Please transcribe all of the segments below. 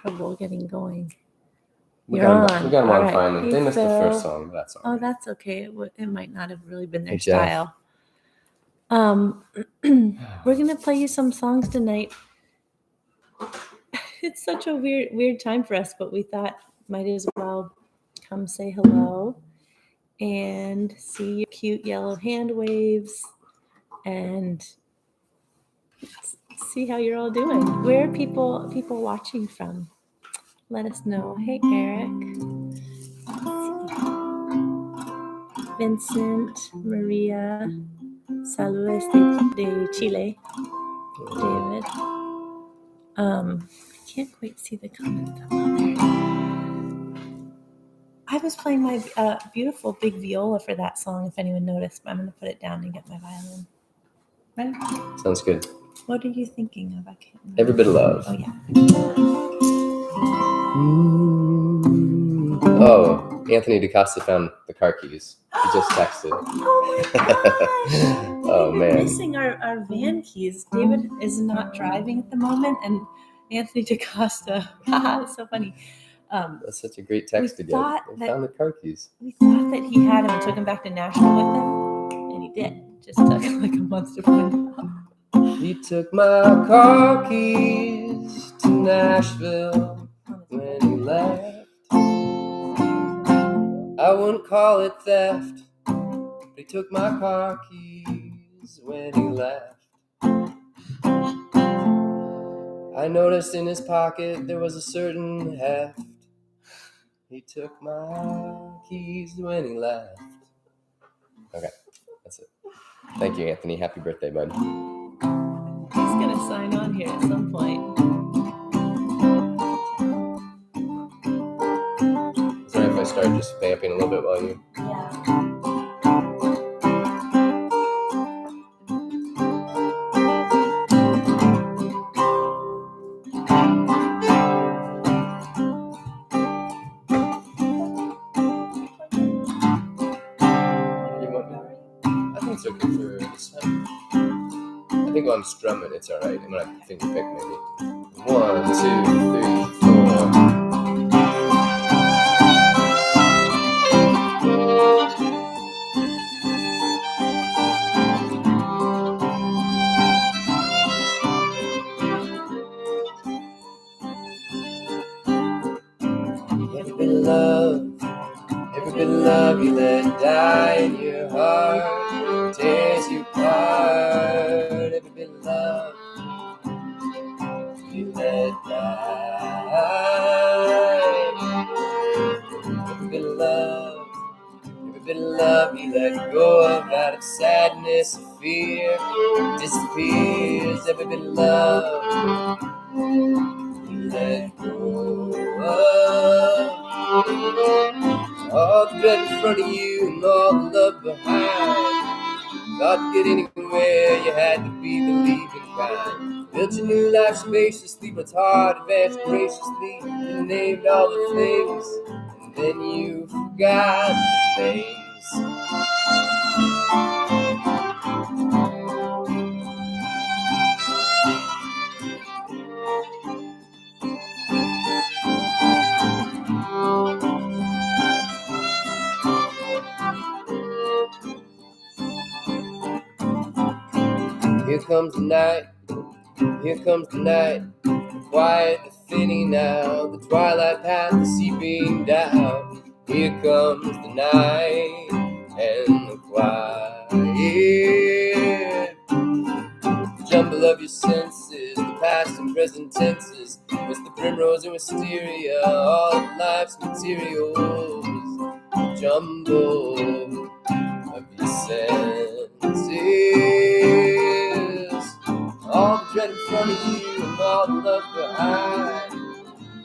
Trouble getting going. We You're got on. them All on right. finally. Hey, They missed the first Phil. song, but that's all Oh, right. that's okay. It might not have really been their Hey, Jeff. style. We're gonna play you some songs tonight. It's such a weird time for us, but we thought might as well come say hello and see your cute yellow hand waves and see how you're all doing. Where are people watching from? Let us know. Hey, Eric. Vincent, Maria, saludos de Chile. David. I can't quite see the comments up there. I was playing my beautiful big viola for that song, if anyone noticed, but I'm going to put it down and get my violin. Ready? Sounds good. What are you thinking of? I can't remember. Every Bit of Love. Oh, yeah. Oh, Anthony DaCosta found the car keys. He just texted. Oh, my gosh. Oh, We've been man. missing our van keys. David is not driving at the moment, and Anthony DaCosta. It's so funny. That's such a great text to get. They found the car keys. We thought that he had him and took him back to Nashville with him, and he did. Just took like a month to find out. He took my car keys to Nashville when he left. I wouldn't call it theft, but he took my car keys when he left. I noticed in his pocket there was a certain heft. He took my keys when he left. Okay, that's it. Thank you, Anthony. Happy birthday, bud. He's going to sign on here at some point. Is it right if I start just vamping a little bit while you... Yeah. It's okay for this time. I think while I'm strumming, it's alright. I'm gonna have to finger pick maybe. 1, 2, 3, 4. Every bit of love you let die in your heart tears you apart. Every bit of love you let die. Every bit of love you let go of out of sadness or fear disappears. Every bit of love you let go of. All the dread in front of you and all the love behind. Thought to get anywhere, you had to be believing kind. Built your new life spaciously, but it's hard to advance graciously. You named all the things, and then you forgot the names. Here comes the night, the quiet, the thinning now, the twilight path, the seeping down. Here comes the night and the quiet, the jumble of your senses, the past and present tenses, with the primrose and wisteria, all of life's materials, the jumble of your senses. All the dread in front of you and all the love behind.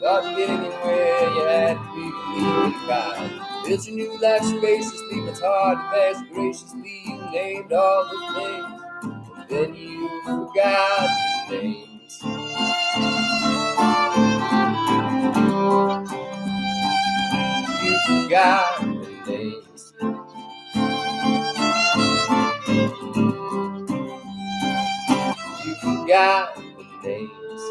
Thought to get anywhere, you had to be believing kind. Built your new life spaciously, but it's hard to pass graciously. You named all the things, and then you forgot the names. You forgot the names. You forgot the names.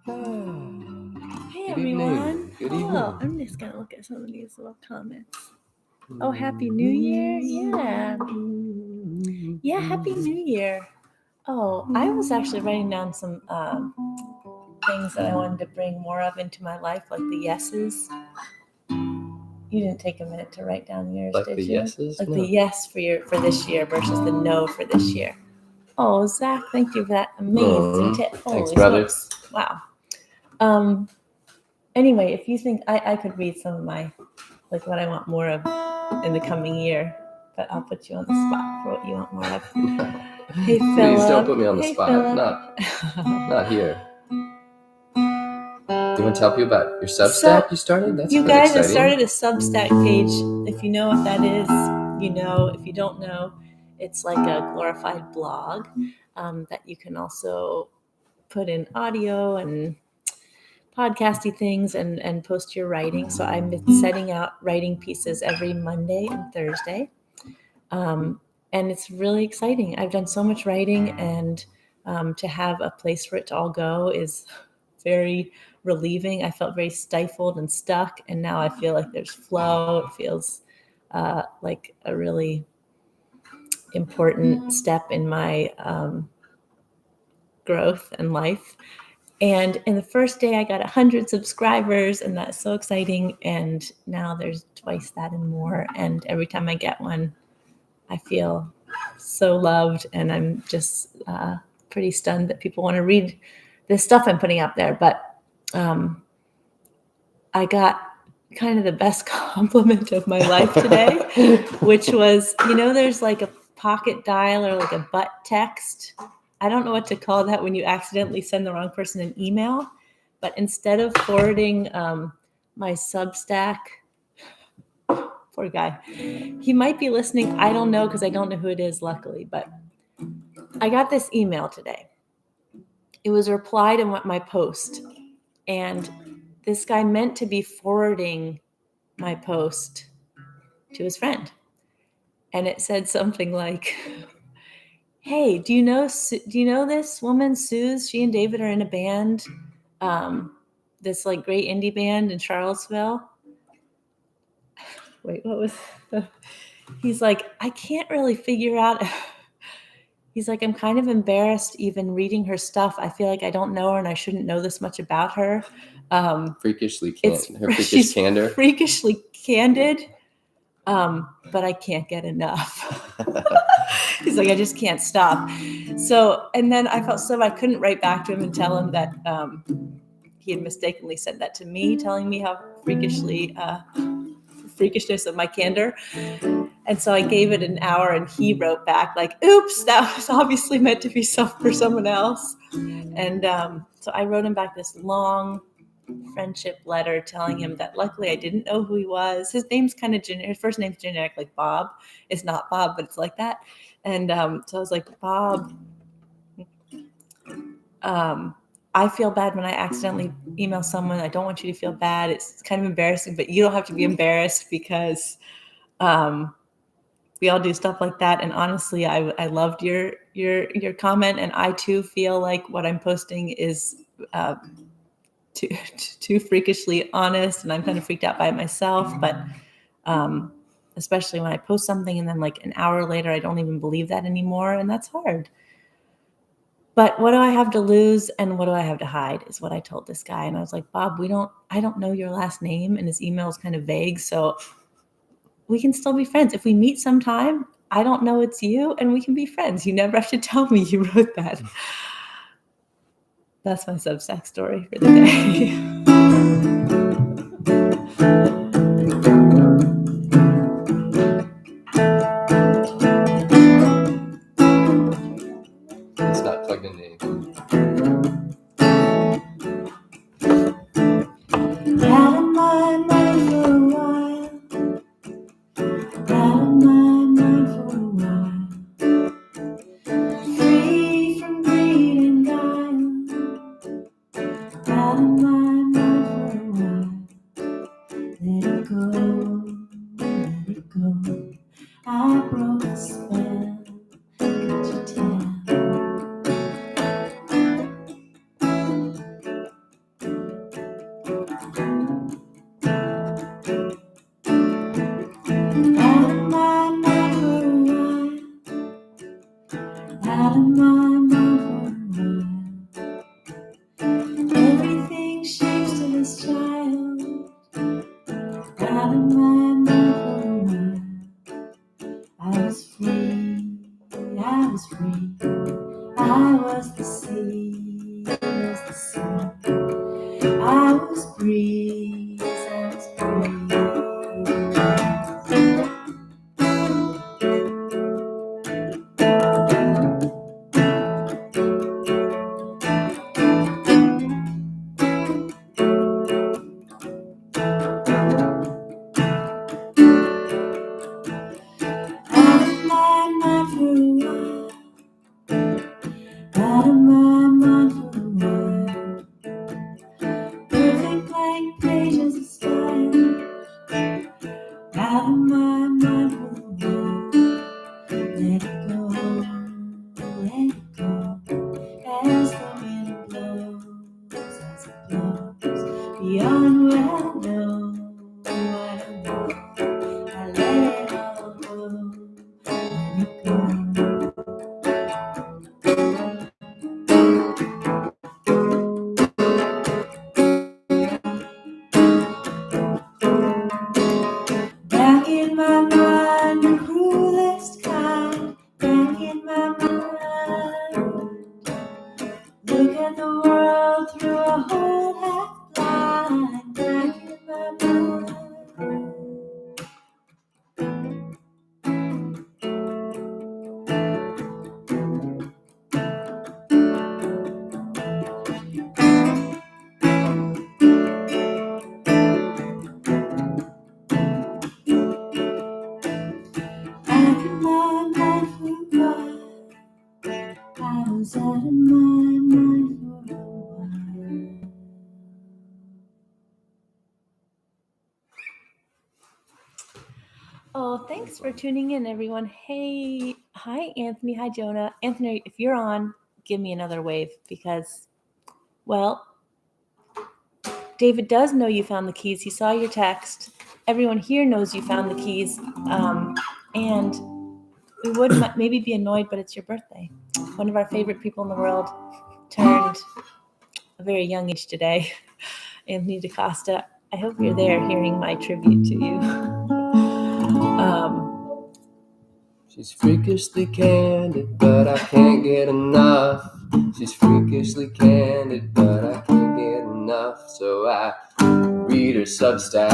Hey Good everyone. evening. Good Hello. evening. I'm just gonna look at some of these little comments. Oh, Happy New Year. Yeah. Yeah, Happy New Year. Oh, I was actually writing down some things that I wanted to bring more of into my life, like the yeses. You didn't take a minute to write down yours, Like did the you? yeses? Like No. the yes for this year versus the no for this year. Oh, Zach, thank you for that amazing tip. Thanks, Holy brother. smokes. Wow. Anyway, if you think I could read some of my, like what I want more of in the coming year, but I'll put you on the spot for what you want more of. Hey, Philip. Please don't put me on the Hey, spot. Philip. Not here. You want to tell people about your Substack you started? That's you pretty guys have exciting. started a Substack page. If you know what that is, you know. If you don't know, it's like a glorified blog that you can also put in audio and podcasty things and post your writing. So I'm setting out writing pieces every Monday and Thursday. And it's really exciting. I've done so much writing, and to have a place for it to all go is very relieving. I felt very stifled and stuck, and now I feel like there's flow. It feels like a really important step in my growth and life. And in the first day, I got 100 subscribers, and that's so exciting. And now there's twice that and more. And every time I get one, I feel so loved, and I'm just pretty stunned that people want to read this stuff I'm putting out there. But I got kind of the best compliment of my life today, which was, there's like a pocket dial or like a butt text. I don't know what to call that when you accidentally send the wrong person an email, but instead of forwarding my Substack, poor guy, he might be listening. I don't know, because I don't know who it is, luckily, but I got this email today. It was a reply to my post, and this guy meant to be forwarding my post to his friend. And it said something like, hey, do you know this woman, Suze? She and David are in a band, this like great indie band in Charlottesville. Wait, what was he's like, I can't really figure out. He's like, I'm kind of embarrassed even reading her stuff. I feel like I don't know her and I shouldn't know this much about her. Freakishly freakish candor. Freakishly candid, but I can't get enough. He's like, I just can't stop. So, and then I felt so I couldn't write back to him and tell him that he had mistakenly said that to me, telling me how freakishness of my candor. And so I gave it an hour, and he wrote back like, oops, that was obviously meant to be for someone else. And so I wrote him back this long friendship letter telling him that luckily I didn't know who he was. His name's kind of generic. His first name's generic, like Bob. It's not Bob, but it's like that. And so I was like, Bob, I feel bad when I accidentally email someone. I don't want you to feel bad. It's kind of embarrassing, but you don't have to be embarrassed, because we all do stuff like that. And honestly, I loved your comment, and I too feel like what I'm posting is too freakishly honest, and I'm kind of freaked out by it myself. But especially when I post something and then like an hour later, I don't even believe that anymore, and that's hard. But what do I have to lose, and what do I have to hide, is what I told this guy. And I was like, Bob, I don't know your last name, and his email is kind of vague, so we can still be friends. If we meet sometime, I don't know it's you, and we can be friends. You never have to tell me you wrote that. That's my Substack story for the day. It's not plugged into anything. Out of my mind for a while. Out of my mind for a while. Free from greed and guile. Out of my mind for a while. Let it go, let it go. I broke the spell. Could you tell? my mind for a while. I was free, I was free. I was the sea, I was the sea. I was breeze, I was breeze. Out of my mind for a while. Out of my mind for a while. Perfect blank pages of style. Out of my mind for a while. Let it go, let it go. As the wind blows, as it blows. Beyond what I know, what I know. I let it all go, let it go. Back in my mind, the cruelest kind. Back in my mind. Look at the world through a whole half blind. Back in my mind. Out of my mind for a while. I was out of my mind for a while. Oh, thanks for tuning in, everyone. Hey, hi, Anthony. Hi, Jonah. Anthony, if you're on, give me another wave because, well, David does know you found the keys. He saw your text. Everyone here knows you found the keys. And we would maybe be annoyed, but it's your birthday. One of our favorite people in the world turned a very young age today. Anthony DaCosta. I hope you're there hearing my tribute to you. She's freakishly candid, but I can't get enough. She's freakishly candid, but I can't get enough. So I read her Substack.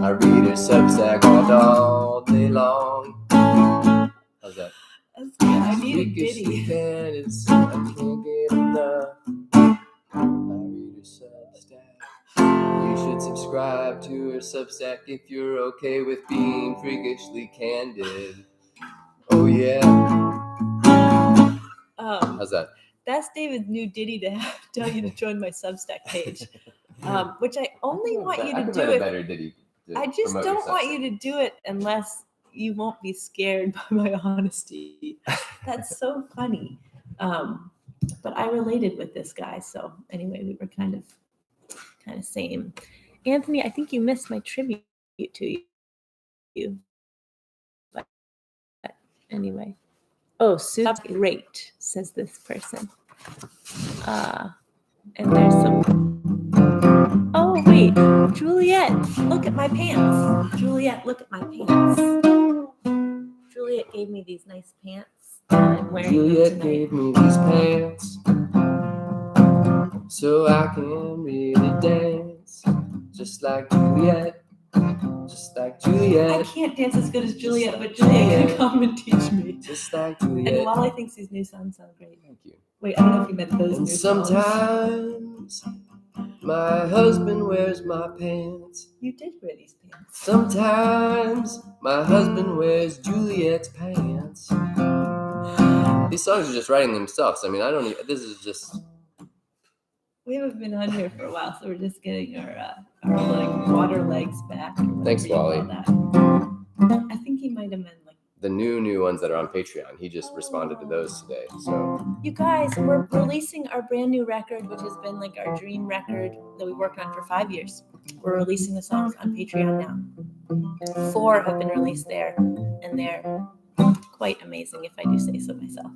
I read her Substack all day long. How's that? That's good. I need a Freakishly ditty. candid, so I can't get enough. I read her Substack. You should subscribe to her Substack if you're okay with being freakishly candid. Oh yeah. How's that? That's David's new ditty to tell you to join my Substack page, which I only want you to do it. Better ditty I just don't want you to do it unless you won't be scared by my honesty. That's so funny. But I related with this guy, so anyway, we were kind of same. Anthony, I think you missed my tribute to you. But anyway. Oh, Sue's great, says this person. And there's some. Oh, wait. Juliet, look at my pants. Juliet, look at my pants. Juliet gave me these nice pants. And I'm wearing Juliet them gave me these pants so I can really dance just like Juliet. Just like Juliet. I can't dance as good as Juliet, but Juliet can come and teach me. Just like Juliet. And Wally thinks these new songs sound great. Thank you. Wait, I don't know if you meant those And new songs. sometimes my husband wears my pants. You did wear these pants. Sometimes my husband wears Juliet's pants. These songs are just writing themselves. I mean, this is just... We haven't been on here for a while, so we're just getting our like water legs back. Thanks, Wally. I think he might have meant like the new ones that are on Patreon. He just responded to those today. So you guys, we're releasing our brand new record, which has been like our dream record that we worked on for 5 years. We're releasing the songs on Patreon now. 4 have been released there, and they're quite amazing, if I do say so myself.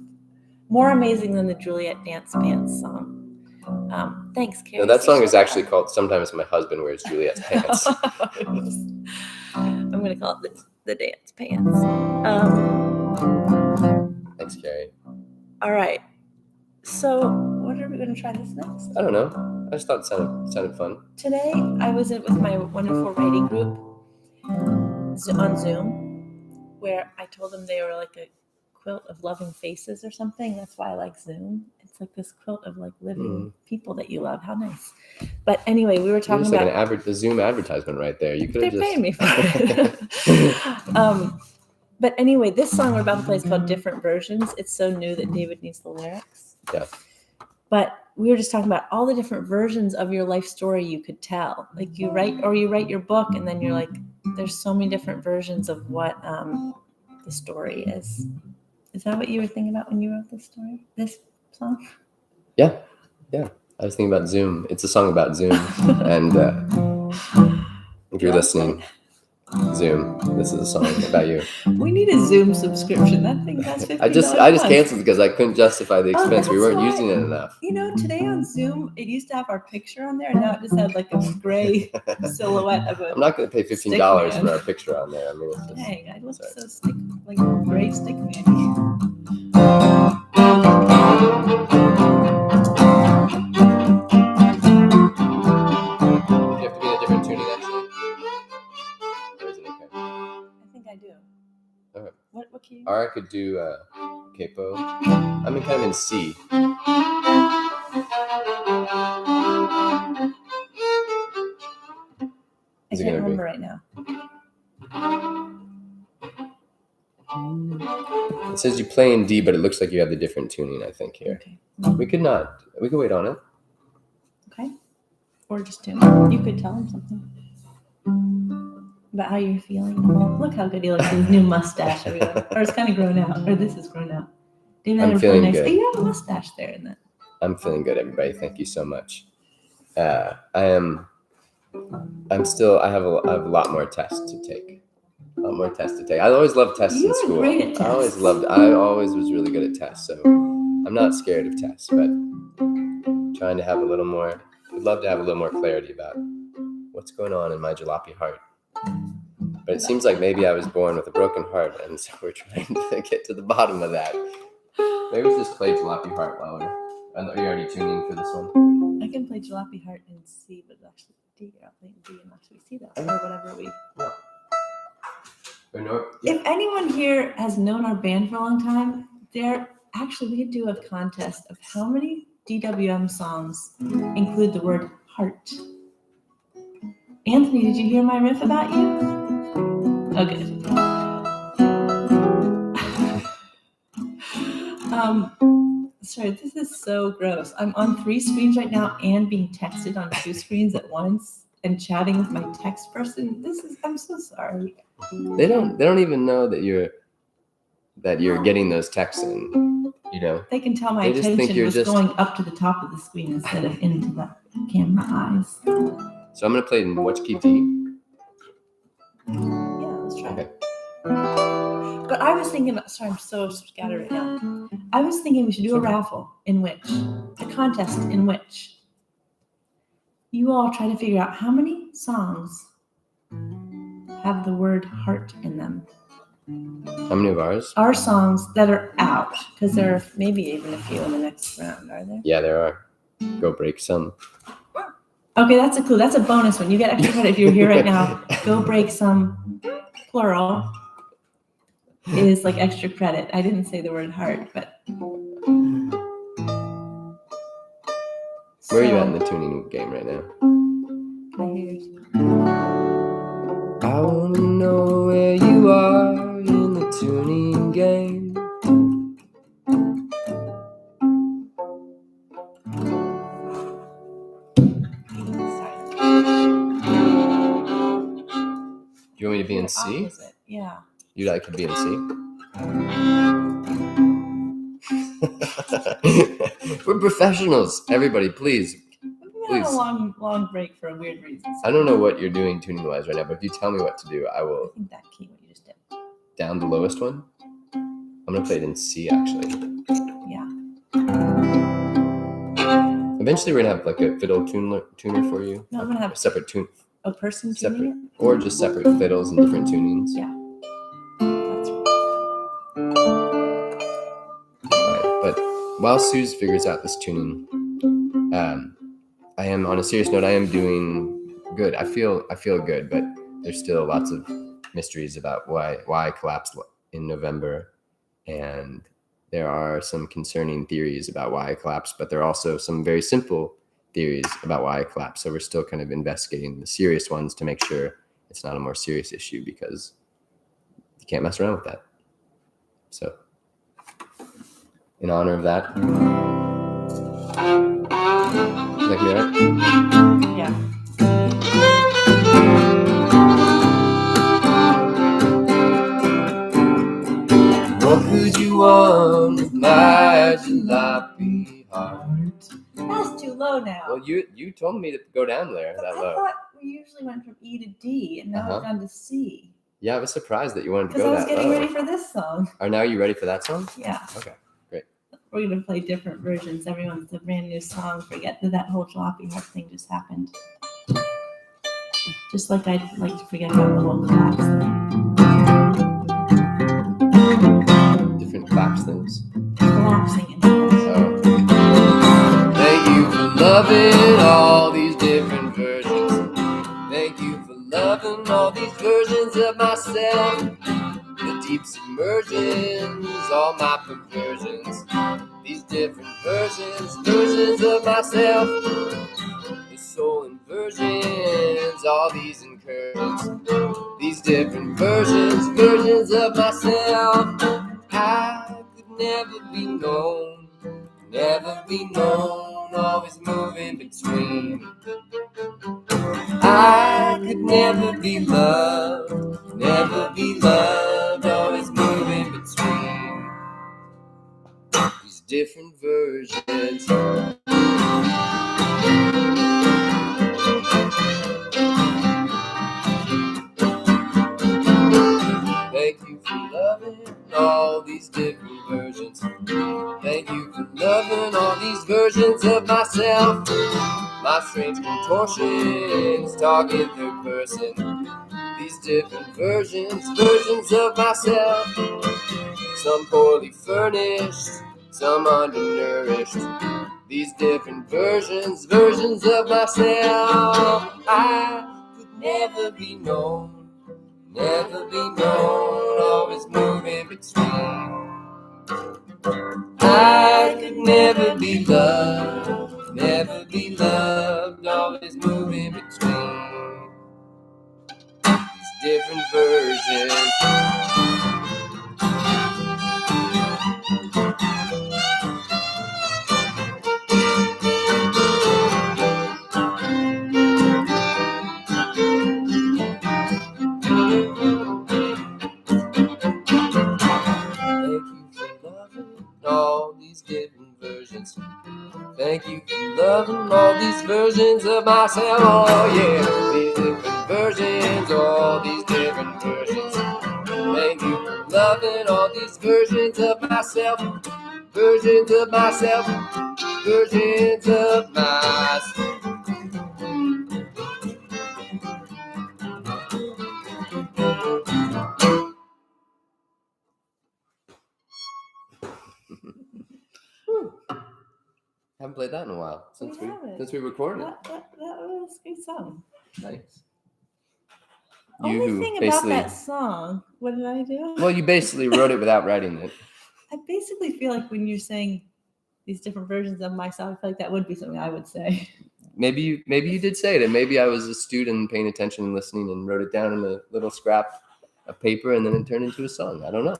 More amazing than the Juliet Dance Pants song. Thanks, Carrie. No, that song is actually called Sometimes My Husband Wears Juliet's Pants. I'm going to call it the dance pants. Thanks, Carrie. All right. So what are we going to try this next? I don't know. I just thought it sounded fun. Today, I was with my wonderful writing group on Zoom, where I told them they were like a quilt of loving faces or something. That's why I like Zoom. It's like this quilt of like living people that you love. How nice. But anyway, we were talking You're just about like a Zoom advertisement right there. You could have they're just paying me for it. But anyway, this song we're about to play is called Different Versions. It's so new that David needs the lyrics. Yeah. But we were just talking about all the different versions of your life story you could tell. Like you write your book, and then you're like, there's so many different versions of what the story is. Is that what you were thinking about when you wrote this song? Yeah. I was thinking about Zoom. It's a song about Zoom. And if you're listening, Zoom, this is a song about you. We need a Zoom subscription. That thing costs $15 I just canceled because I couldn't justify the expense. We weren't using it enough. You know, today on Zoom, it used to have our picture on there, and now it just had like a gray silhouette of it. I'm not going to pay $15 for our picture on there. I mean, it's just, dang, I look so like gray stick man. What key? Or I could do capo. I'm kind of in C. I can't remember right now. It says you play in D, but it looks like you have the different tuning, I think, here. Okay. We could wait on it. Okay. Or just tune. You could tell him something about how you're feeling. Look how good he looks with his new mustache. Everyone. Or it's kind of grown out. Or this is grown out. I'm feeling good. Hey, you have a mustache there in that. I'm feeling good, everybody. Thank you so much. I have a lot more tests to take. I always loved tests in school. Great at tests. I always was really good at tests. So I'm not scared of tests, but trying to have a little more, would love to have a little more clarity about what's going on in my jalopy heart. But it seems like maybe I was born with a broken heart, and so we're trying to get to the bottom of that. Maybe we just play Jalopy Heart while are you already tuning for this one? I can play Jalopy Heart in C, but actually D. I'll play in D and actually C that, or whatever we. If anyone here has known our band for a long time, we could do a contest of how many DWM songs include the word heart. Anthony, did you hear my riff about you? Oh, good. Sorry, this is so gross. I'm on 3 screens right now and being texted on 2 screens at once and chatting with my text person. I'm so sorry. They don't even know that you're getting those texts in, you know. They can tell my attention was going up to the top of the screen instead of into the camera eyes. So I'm going to play in which key, D? Yeah, let's try it. But I was thinking, sorry, I'm so scattered right now. I was thinking we should do a raffle a contest in which you all try to figure out how many songs have the word heart in them. How many of ours? Our songs that are out, because there are maybe even a few in the next round, are there? Yeah, there are. Go break some. Okay, that's a clue. That's a bonus one. You get extra credit if you're here right now. Go break some, plural, is like extra credit. I didn't say the word heart, but. Where are you at in the tuning game right now? I want to know where you are in the tuning game. Do you want me to be in C? Opposite. Yeah. You'd like to be in C? We're professionals. Everybody, please. We had a long break for a weird reason. I don't know what you're doing tuning-wise right now, but if you tell me what to do, I will. I think that key, what you just did. Down the lowest one? I'm going to play it in C, actually. Yeah. It'd Eventually, we're gonna have like a fiddle tuner for you. No, I'm gonna have a separate tune, a person separate, tuning or just separate fiddles and different tunings. Yeah. That's Right. But while Suze figures out this tuning, I am, on a serious note, I am doing good. I feel good, but there's still lots of mysteries about why I collapsed in November, and there are some concerning theories about why I collapsed, but there are also some very simple theories about why I collapsed. So we're still kind of investigating the serious ones to make sure it's not a more serious issue, because you can't mess around with that. So in honor of that, like me, right? Yeah. What could you want with my jalopy heart? That's too low now. Well, you told me to go down there But that I low. thought we usually went from E to D, and now we've gone to C. Yeah, I was surprised that you wanted to Because go I was that getting low. ready for this song. Are now you ready for that song? Yeah. Okay, great. We're gonna play different versions. Everyone's a brand new song. Forget that whole jalopy heart thing just happened. Just like I'd like to forget about the whole collapse thing. Different claps things. Collapsing into this. So, thank you for loving all these different versions. Thank you for loving all these versions of myself. The deep submersions, all my perversions. These different versions of myself. The soul inversions, all these incursions. These different versions of myself. I could never be known, always moving between. I could never be loved, always moving between these different versions. Thank you for loving all these different versions. Thank you for loving all these versions of myself. My strange contortions, talking third person. These different versions of myself. Some poorly furnished, some undernourished. These different versions of myself. I could never be known, always moving between. I could never be loved, always moving between these different versions. All these different versions. Thank you for loving all these versions of myself. Oh yeah, these different versions, all these different versions. Thank you for loving all these versions of myself. Versions of myself. Versions of myself. Haven't played that in a while since we recorded. That was a good song. Nice. Only thing about that song, what did I do? Well, you basically wrote it without writing it. I basically feel like when you're saying these different versions of myself, I feel like that would be something I would say. Maybe you did say it, and maybe I was a student paying attention and listening and wrote it down in a little scrap of paper, and then it turned into a song. I don't know.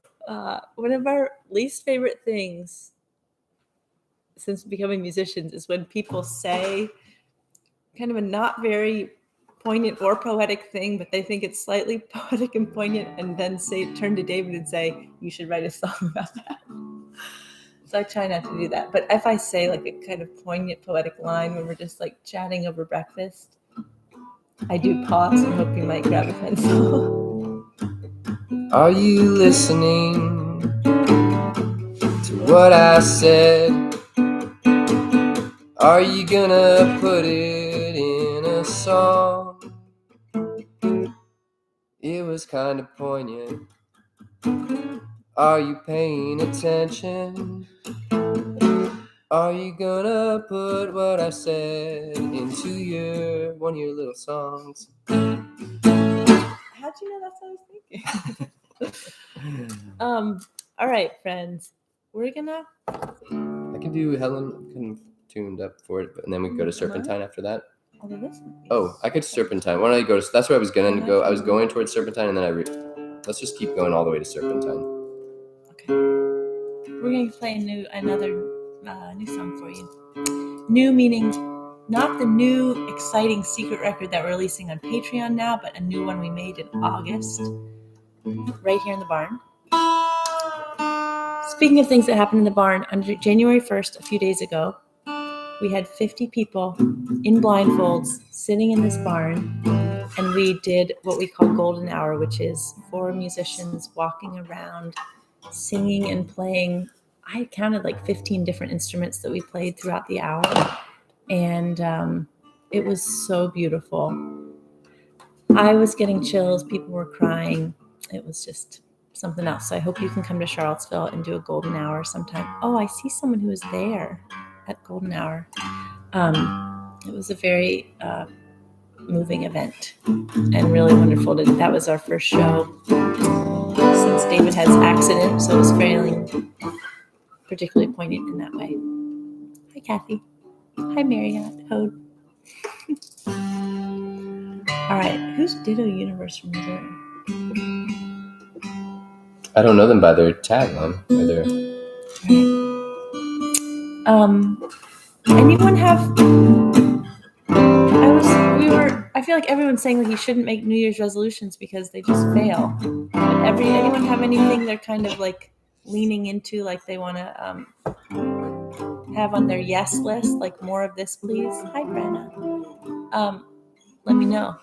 One of our least favorite things since becoming musicians is when people say kind of a not very poignant or poetic thing, but they think it's slightly poetic and poignant, and then turn to David and say, you should write a song about that. So I try not to do that. But if I say like a kind of poignant poetic line when we're just like chatting over breakfast, I do pause and hope you might grab a pencil. Are you listening to what I said? Are you gonna put it in a song? It was kind of poignant. Are you paying attention? Are you gonna put what I said into one of your little songs? How'd you know that's what I was thinking? All right, friends. We're gonna. I can do Helen. I'm kind of tuned up for it, and then we go to Serpentine after that. Oh, I could Serpentine. Why don't I go to? That's where I was gonna go. I was going towards Serpentine, and then let's just keep going all the way to Serpentine. Okay. We're gonna play another new song for you. New meaning not the new exciting secret record that we're releasing on Patreon now, but a new one we made in August, right here in the barn. Speaking of things that happened in the barn, on January 1st, a few days ago, we had 50 people in blindfolds sitting in this barn, and we did what we call golden hour, which is 4 musicians walking around, singing and playing. I counted like 15 different instruments that we played throughout the hour, and it was so beautiful. I was getting chills. People were crying. It was just something else. So I hope you can come to Charlottesville and do a golden hour sometime. Oh, I see someone who was there at golden hour. It was a very moving event and really wonderful. That was our first show since David had his accident, so it was feeling particularly poignant in that way. Hi, Kathy. Hi, Marianne. Hode. All right, who's Ditto Universe from Missouri? I don't know them by their tagline. Anyone have? I feel like everyone's saying that you shouldn't make New Year's resolutions because they just fail. But anyone have anything they're kind of like leaning into, like they want to have on their yes list, like more of this, please? Hi, Brenna. Let me know.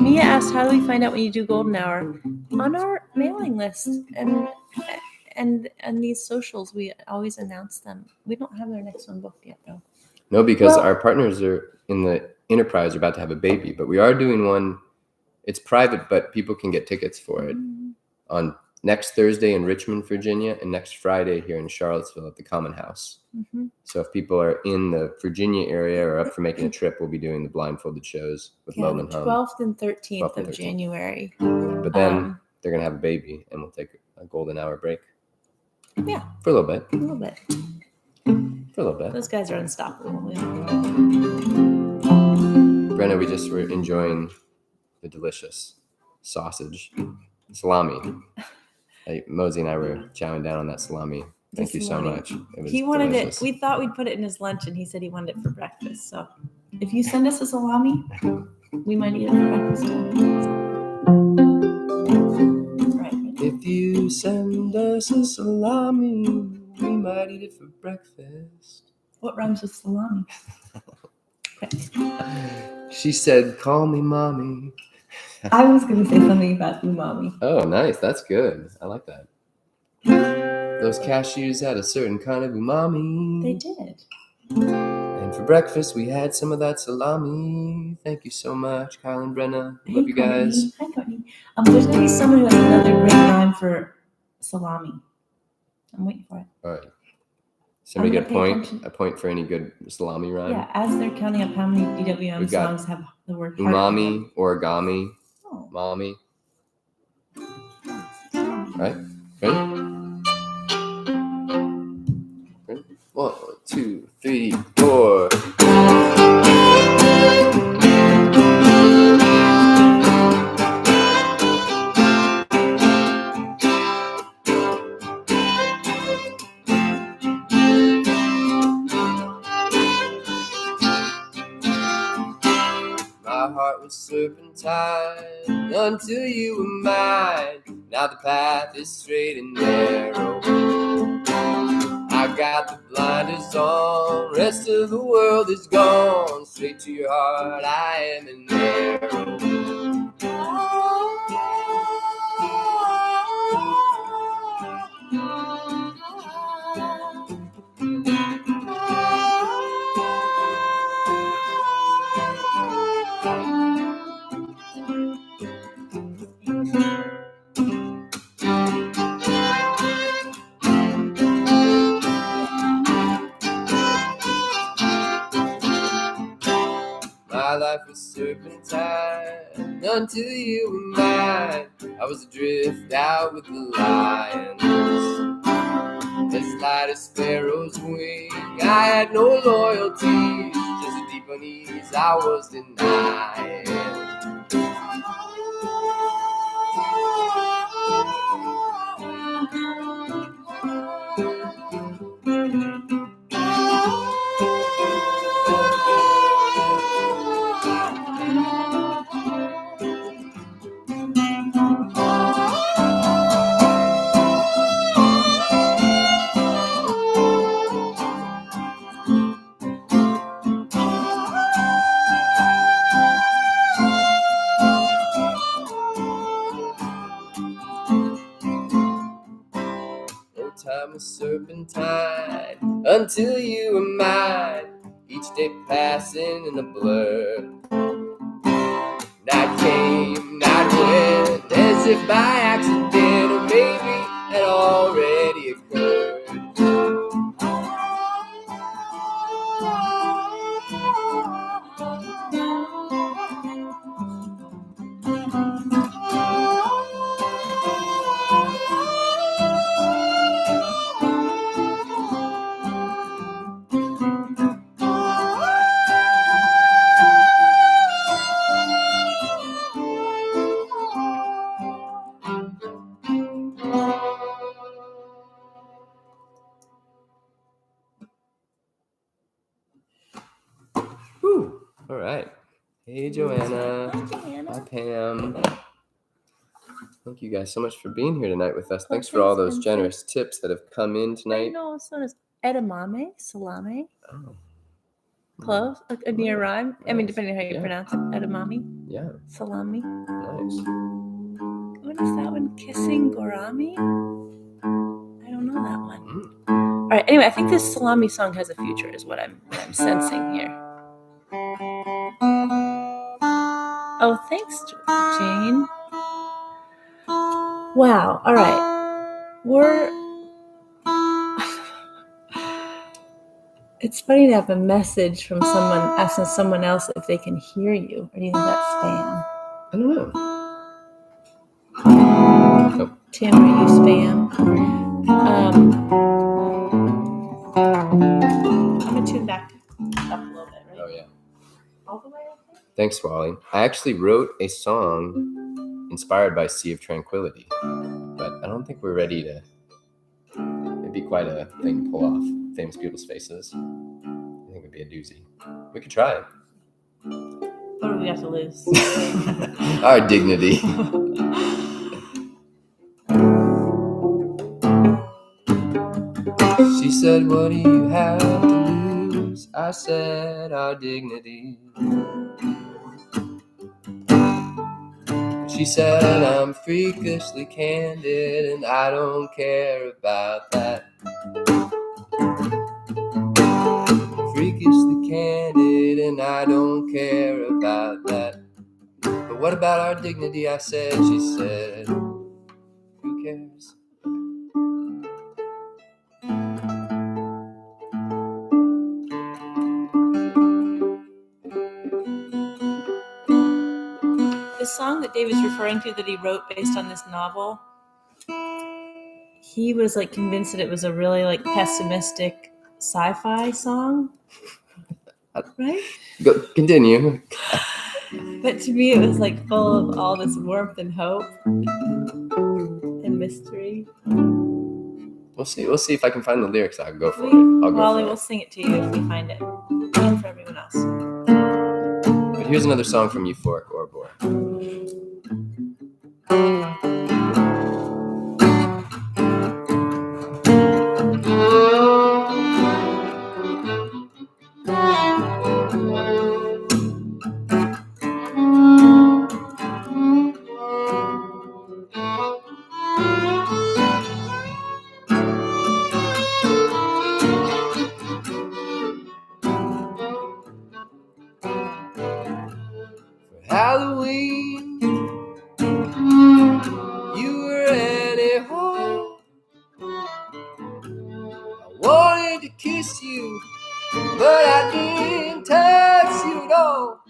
Mia asked, how do we find out when you do golden hour? On our mailing list and these socials, we always announce them. We don't have their next one booked yet, though. No, because our partners are in the Enterprise are about to have a baby, but we are doing one. It's private, but people can get tickets for it on next Thursday in Richmond, Virginia, and next Friday here in Charlottesville at the Common House. Mm-hmm. So if people are in the Virginia area or up for making a trip, we'll be doing the blindfolded shows with Moan and Hum. 12th and 13th of January. But then they're going to have a baby, and we'll take a golden hour break. Yeah. For a little bit. For a little bit. Those guys are unstoppable. Brenna, we just were enjoying the delicious sausage, salami. Mosey and I were chowing down on that salami. Thank you so much. He wanted delicious. We thought we'd put it in his lunch, and he said he wanted it for breakfast. So if you send us a salami, we might eat it for breakfast. Right. If you send us a salami, we might eat it for breakfast. What rhymes with salami? She said, call me mommy. I was going to say something about umami. Oh, nice. That's good. I like that. Those cashews had a certain kind of umami. They did. And for breakfast, we had some of that salami. Thank you so much, Kyle and Brenna. Love you guys. Hi, Courtney. There's going to be someone who has another great rhyme for salami. I'm waiting for it. All right. Somebody get a point for any good salami rhyme. Yeah, as they're counting up how many DWM songs have the word umami, origami, mommy. All right. Ready? 1, 2, 3, 4. My heart was serpentine until you were mine. Now the path is straight and narrow. I got the blinders on, rest of the world is gone. Straight to your heart, I am an arrow. My life was serpentine until you were mine. I was adrift out with the lions, as light as sparrow's wing. I had no loyalty, just a deep unease I was denied. Time was serpentine until you were mine. Each day passing in a blur. Night came, night went, as if by accident, or maybe had already occurred. Whew. All right. Hey, Joanna. Hi, Joanna. Hi, Pam. Thank you guys so much for being here tonight with us. Oh, Thanks for all thanks, those Vincent. generous tips that have come in I tonight. know, so does edamame, salami, Oh, close, a near rhyme. I mean, nice. depending on how you Yeah. pronounce it. Edamame, yeah, salami. nice. What is that one? Kissing Gorami? I don't know that one. Mm. All right. Anyway, I think this salami song has a future, is what I'm sensing here. Oh, thanks, Jane. Wow. All right. It's funny to have a message from someone asking someone else if they can hear you. Or do you think that's spam? I don't know. Tim, are you spam? I'm gonna tune back up a little bit, right? Oh, yeah. All the way up there? Thanks, Wally. I actually wrote a song inspired by Sea of Tranquility, but I don't think we're ready to. It'd be quite a thing to pull off. Famous people's faces. I think it'd be a doozy. We could try it. What do we have to lose? Our dignity. She said, "What do you have to lose?" I said, "Our dignity." She said, "I'm freakishly candid and I don't care about that." Freakishly candid and I don't care about that. But what about our dignity? I said. She said, "Who cares?" The song that David's referring to that he wrote based on this novel, he was like convinced that it was a really like pessimistic sci-fi song, right? Go, continue. But to me, it was like full of all this warmth and hope and mystery. We'll see. We'll see if I can find the lyrics. I'll go for it. I'll go Wally for will it. sing it to you if we find it, and for everyone else. But here's another song from Euphoric Orbor. Halloween. You were anyhow. I wanted to kiss you, but I didn't touch you at all.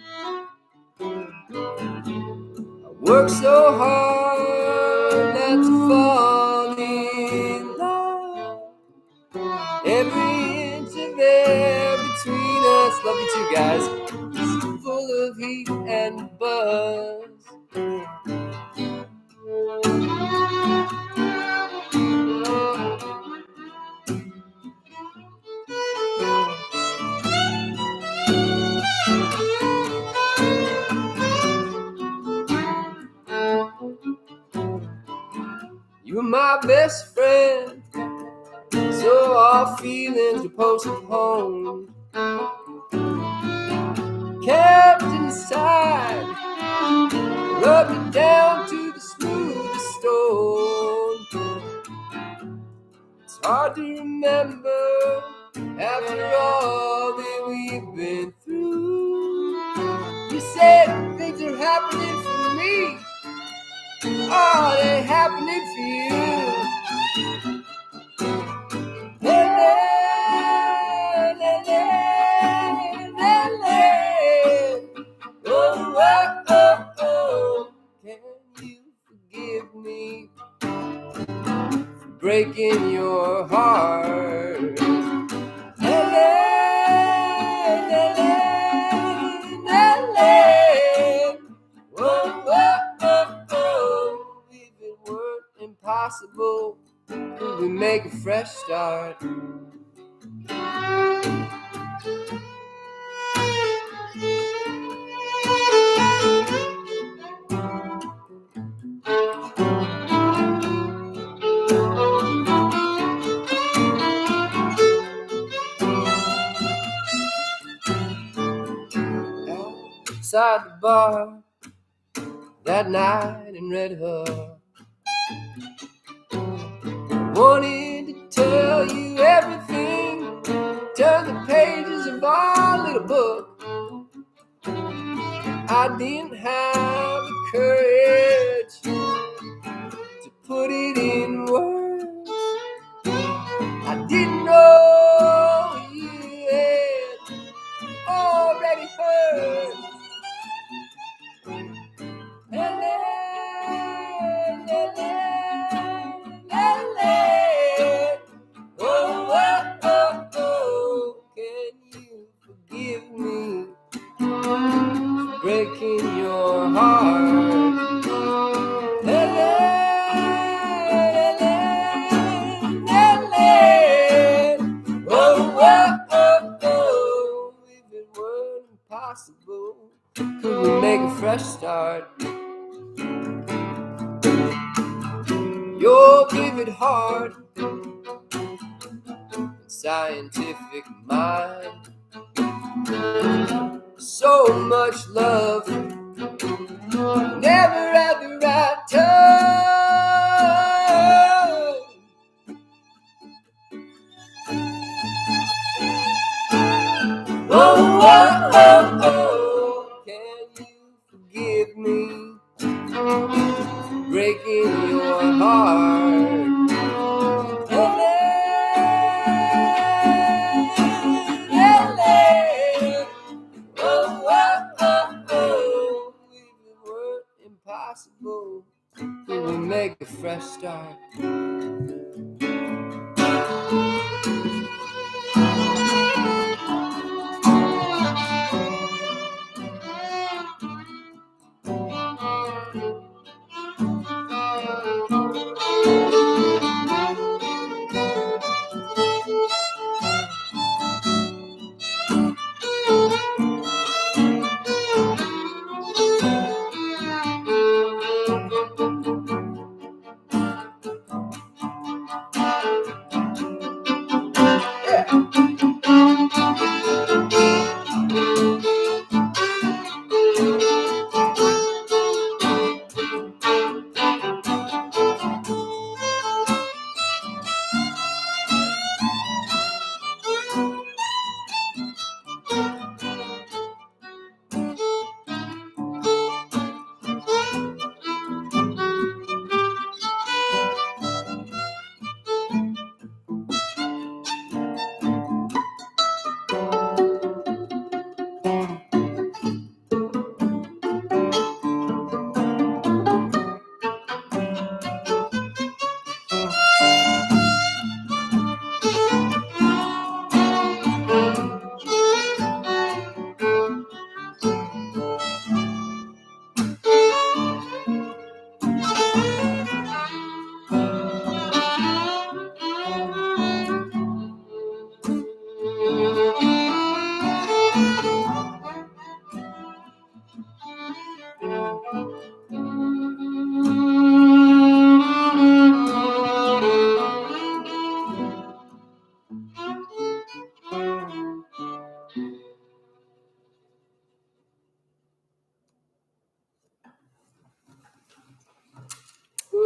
I worked so hard not to fall in love. Every inch of air between us, love you too, guys, is full of heat and buzz. You were my best friend, so our feelings were postponed, kept inside, rubbed it down to the smoothest stone. It's hard to remember after all that we've been through. You said things are happening for me. Are they happening for you? Oh, can you forgive me for breaking your heart? If it weren't impossible, could we make a fresh start? Outside the bar that night in Red Hook, wanted to tell you everything, turn the pages of our little book. I didn't have the courage to put it in words. I didn't know you had already heard. Can you forgive me for breaking your heart? If it weren't impossible, could we make a fresh start? Your vivid heart, scientific mind, so much love, never at the right time. Can you forgive me for breaking your heart? If it weren't impossible, could we make a fresh start?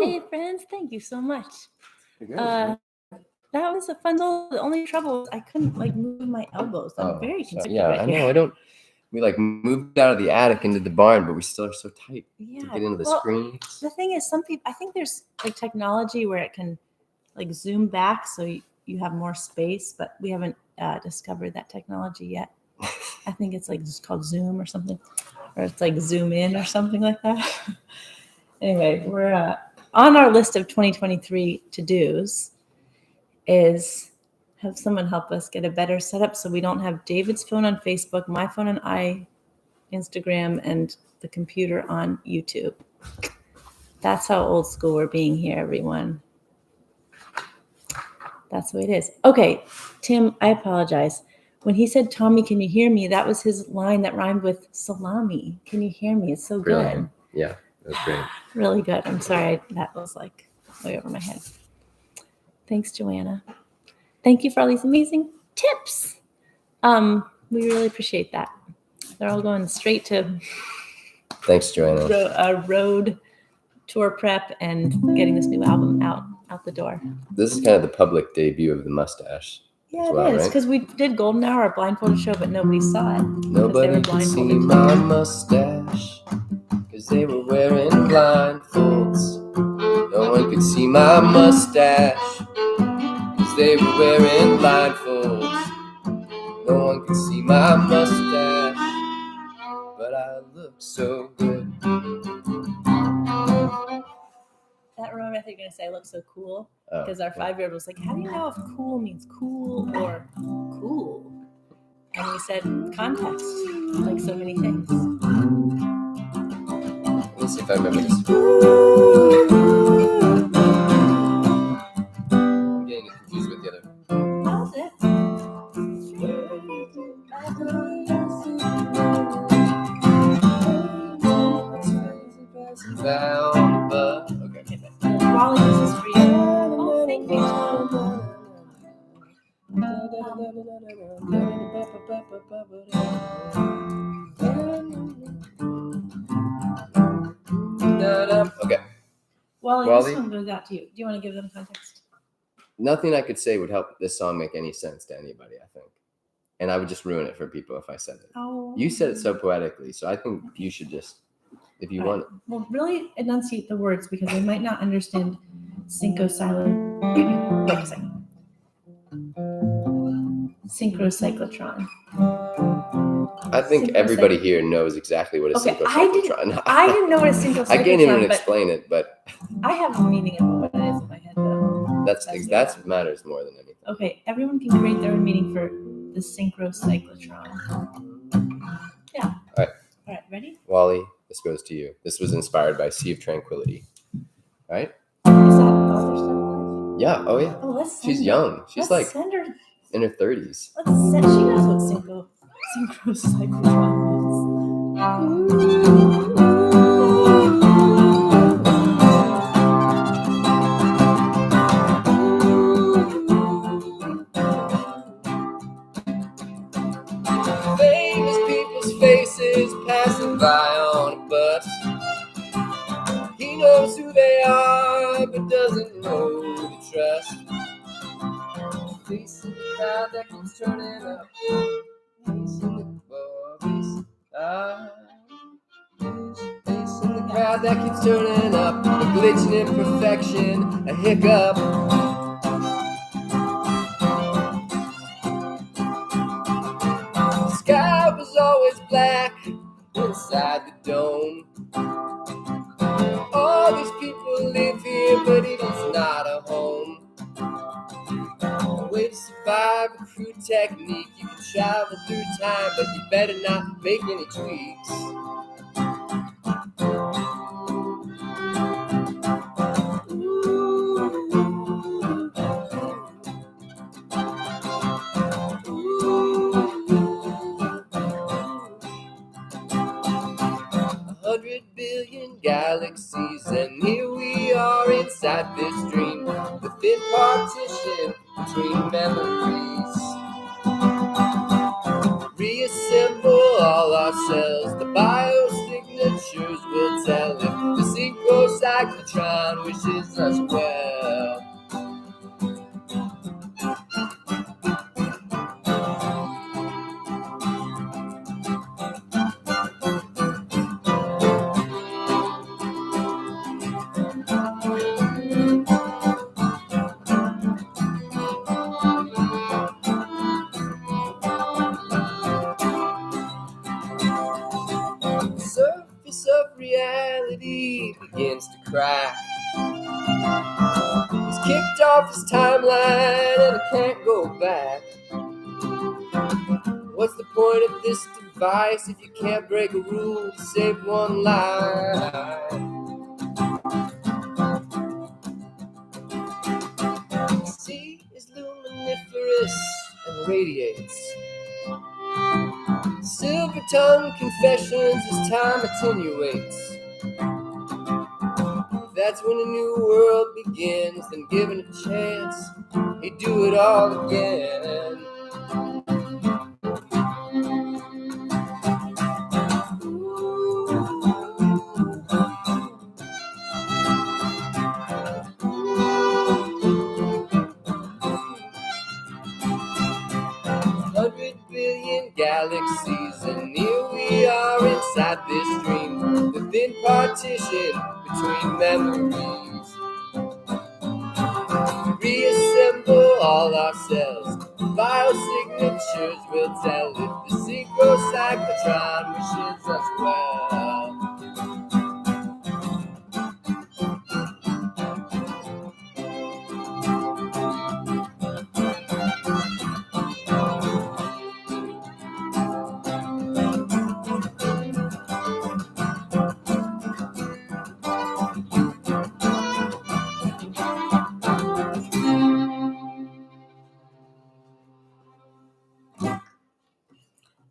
Hey friends, thank you so much. You're good. That was a fun little. The only trouble was I couldn't like move my elbows. I'm very constricted yeah, right I here. know. I don't. We like moved out of the attic into the barn, but we still are so tight Yeah. to get into the well, screens. The thing is, some people. I think there's like technology where it can like zoom back, so you have more space. But we haven't discovered that technology yet. I think it's like just called Zoom or something, or it's like Zoom in or something like that. Anyway, we're on our list of 2023 to-dos is have someone help us get a better setup so we don't have David's phone on Facebook, my phone on Instagram, and the computer on YouTube. That's how old school we're being here, everyone. That's the way it is. Okay, Tim, I apologize. When he said, Tommy, can you hear me? That was his line that rhymed with salami. Can you hear me? It's so good. Brilliant. Yeah, that was great. Really good. I'm sorry. That was like way over my head. Thanks, Joanna. Thank you for all these amazing tips. We really appreciate that. They're all going straight to Thanks, Joanna. road tour prep and getting this new album out the door. This is kind of the public debut of the mustache. Yeah, well, it is, right? because we did Golden Hour, a blindfolded show, but nobody saw it. Nobody could see my mustache because they were wearing blindfolds. No one could see my mustache because they were wearing blindfolds. No one could see my mustache, but I look so good. That remember I think you're gonna say I look so cool, because our 5-year-old was like, how do you know if cool means cool or cool? And we said context, like so many things. Let me see if I remember this. I'm getting confused with the other. How's it? Okay. Wally, this is for you. Oh, thank you. Okay. Wally, this one goes out to you. Do you want to give them context? Nothing I could say would help this song make any sense to anybody, I think. And I would just ruin it for people if I said it. Oh. You said it so poetically, so I think you should just, if you want it. Well, really enunciate the words because they might not understand synchrocyclotron. Wait a second. Synchrocyclotron. I think everybody here knows exactly what a synchrocyclotron is. I didn't know what a synchrocyclotron. I can't even explain it, but I have a meaning of what it is in my head, though. That matters more than anything. Okay, everyone can create their own meaning for the synchrocyclotron. Yeah. All right, ready? Wally, this goes to you. This was inspired by Sea of Tranquility. Right? Is that Father still alive? Yeah. Oh yeah. Oh, let's send She's her. young. She's Let's like send her. in her 30s. She knows what synchrocyclotron means. Famous people's faces passing by on a bus. He knows who they are, but doesn't know who to trust. Facing the crowd that keeps turning up. Facing the crowd that keeps turning up. A glitch, an imperfection, a hiccup. The sky was always black inside the dome. All these people live here, but it is not a home. A way to survive a crude technique. You can travel through time, but you better not make any tweaks. $100 billion billion galaxies, and here we are inside this dream, the thin partition between memories. Reassemble all our cells, the biosignatures will tell if the synchrocyclotron wishes us well. The surface of reality begins to crack. He's kicked off his timeline and it can't go back. What's the point of this device if you can't break a rule to save one life? The sea is luminiferous and radiates. Silver tongue confessions as time attenuates. That's when a new world begins, then given a chance, he'd do it all again. Galaxies, and here we are inside this dream, the thin partition between memories. Reassemble all our cells, biosignatures will tell if the synchrocyclotron wishes us well.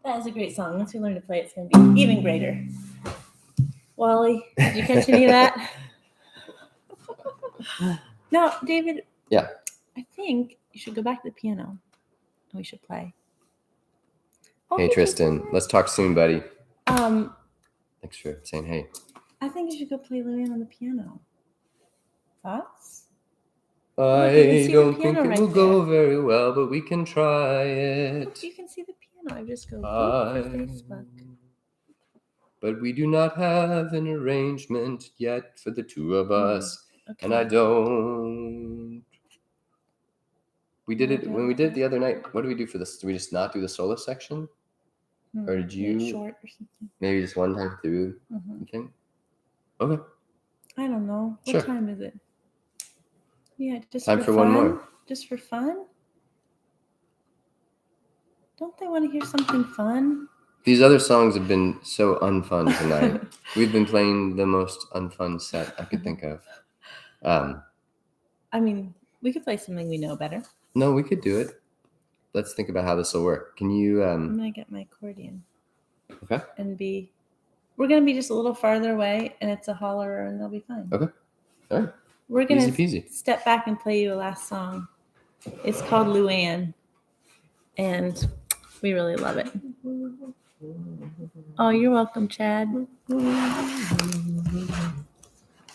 That is a great song. Once we learn to play, it's going to be even greater. Wally, did you catch any of that? No, David. Yeah. I think you should go back to the piano. And we should play. Oh, Hey, Tristan. Let's talk soon, buddy. Thanks for saying hey. I think you should go play Luann on the piano. Thoughts? I don't think it will go very well, but we can try it. Look, you can see the piano. I just go for Facebook. But we do not have an arrangement yet for the two of us. Okay. And I don't. We did it when we did it the other night. What did we do for this? Did we just not do the solo section? Or did you? Short or something. Maybe just one time through. You think? Okay. I don't know. Sure. What time is it? Yeah, just time for for fun? one more. Just for fun? Don't they want to hear something fun? These other songs have been so unfun tonight. We've been playing the most unfun set I could think of. I mean, we could play something we know better. No, we could do it. Let's think about how this will work. Can you? I'm gonna get my accordion. Okay. And we're gonna be just a little farther away, and it's a holler, and they'll be fine. Okay. All right. We're gonna Easy peasy. step back and play you a last song. It's called Luann, and we really love it. Oh, you're welcome, Chad.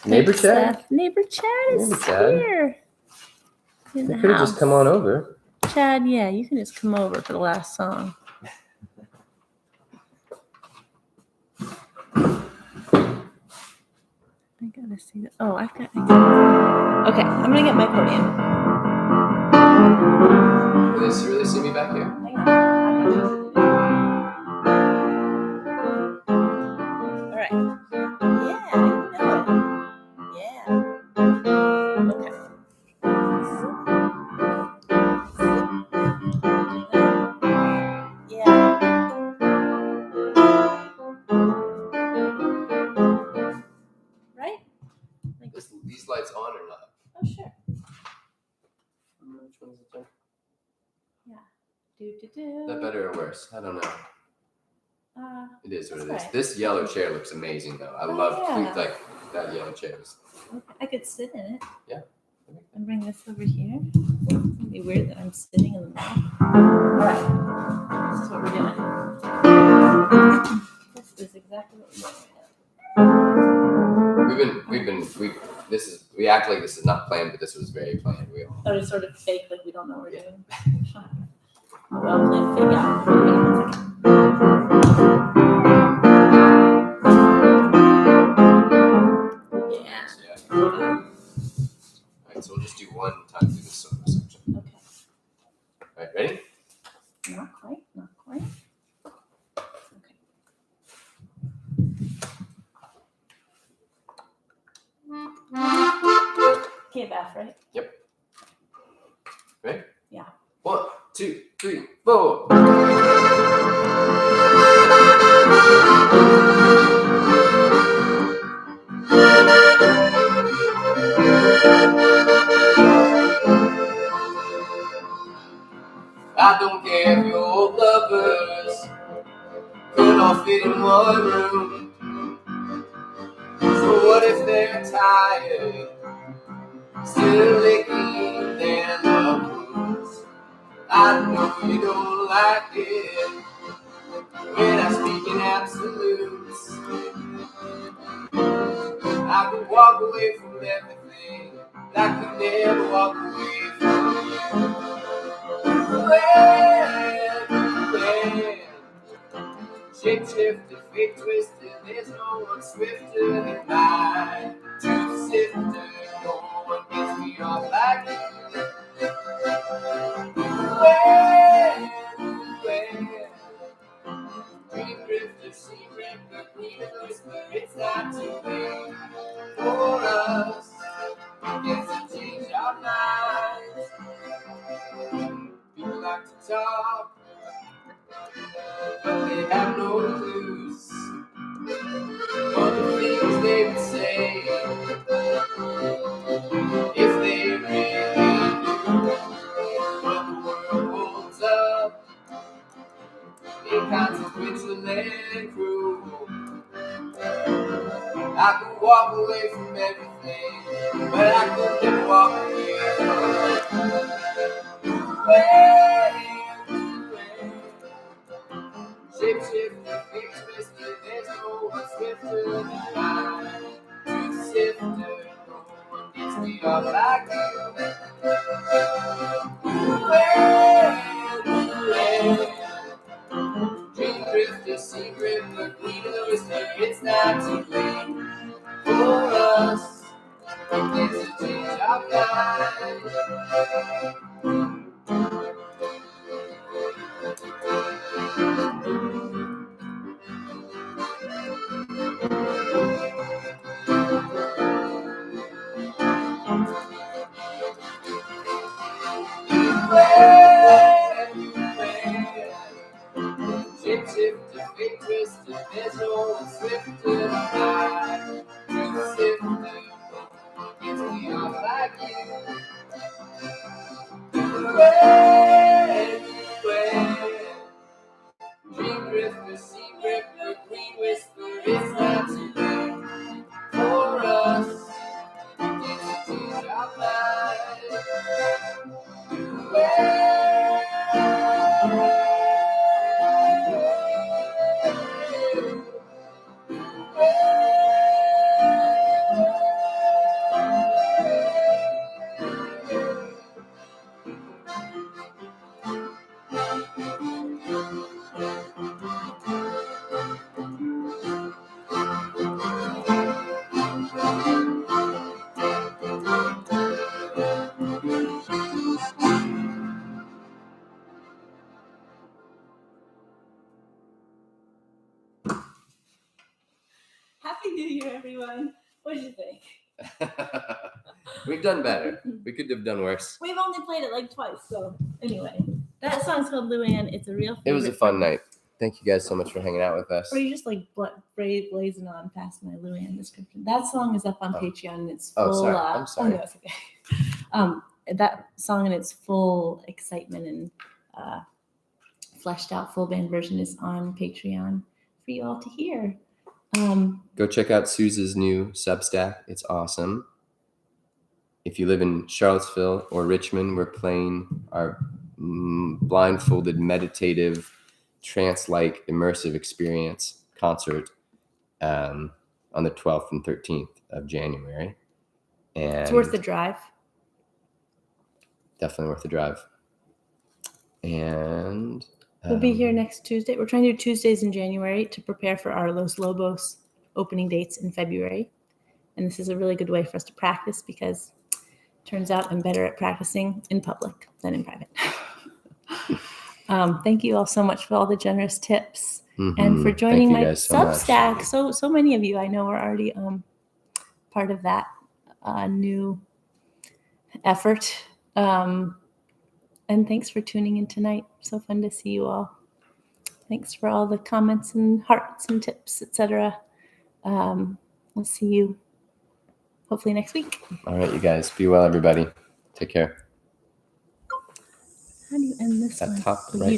Neighbor Chad? Neighbor Chad is here. You could have just come on over. Chad, yeah, you can just come over for the last song. I gotta see that. Oh, Okay, I'm gonna get my accordion. Will they really see me back here? All right. Yeah, you know it. Yeah. Okay. Yeah. Right? Like, These lights on or not? oh, sure. Which one's the Yeah. Do. Is that better or worse? I don't know. It is what it is. That's right. This yellow chair looks amazing, though. I love like that yellow chair. I could sit in it. Yeah. And bring this over here. It'd be weird that I'm sitting in the middle. All right. This is what we're doing. This is exactly what we're doing right now. We act like this is not planned, but this was very planned. So it's sort of fake, like we don't know what we're doing. Well, planned fake out. Yeah. Alright, so we'll just do one time through this solo section. Okay. Alright, ready? Not quite. Okay. Key of F, right? Yep. Ready? Yeah. 1, 2, 3, 4. I don't care if your old lovers could all fit in one room. So what if they're tired, still licking their loved wounds? I know you don't like it when I speak in absolutes. I could walk away from everything, but I could never walk away from you. When shape-shifted, fate-twisted, there's no one swifter than mine. Truth-sifter, no one gets me off like you. When dream drifter, secret, but even whisper, it's not too late for us. We get to change our minds. People like to talk, but they have no clues for the things they would say if they really knew. But the world holds up, inconsequential and cruel. I could walk away from everything, but I could never walk away from you. Shape-shifter, fate-twisted, there's no one swifter than mine. Truth-sifter, no one gets me off like you. Dream drifter, secret, but queen of the whisper, it's not too late for us. We get to change our minds. Shape-shifter, fate-twisted, there's no one swifter than mine. Truth-sifter, no one gets me off like you. Dream drifter, secret, the queen whisper, it's not too late for us. We get to change our minds. Happy New Year, everyone. What did you think? We've done better. We could have done worse. We've only played it like twice, so anyway. That song's called Luann. It's a real favorite. It was a fun night. Thank you guys so much for hanging out with us. Or you just like blazing on past my Luann description. That song is up on Patreon and it's full. Oh, sorry. I'm sorry. Oh, no, it's okay. That song in its full excitement and fleshed out full band version is on Patreon. for you all to hear. Go check out Suze's new Substack. It's awesome. If you live in Charlottesville or Richmond, we're playing our blindfolded, meditative, trance-like, immersive experience concert on the 12th and 13th of January. And it's worth the drive. Definitely worth the drive. And we'll be here next Tuesday. We're trying to do Tuesdays in January to prepare for our Los Lobos opening dates in February. And this is a really good way for us to practice because it turns out I'm better at practicing in public than in private. Thank you all so much for all the generous tips and for joining my Substack. So many of you I know are already part of that new effort. And thanks for tuning in tonight. So fun to see you all. Thanks for all the comments and hearts and tips, etc. We'll see you hopefully next week. All right, you guys. Be well, everybody. Take care. How do you end this one? Top right.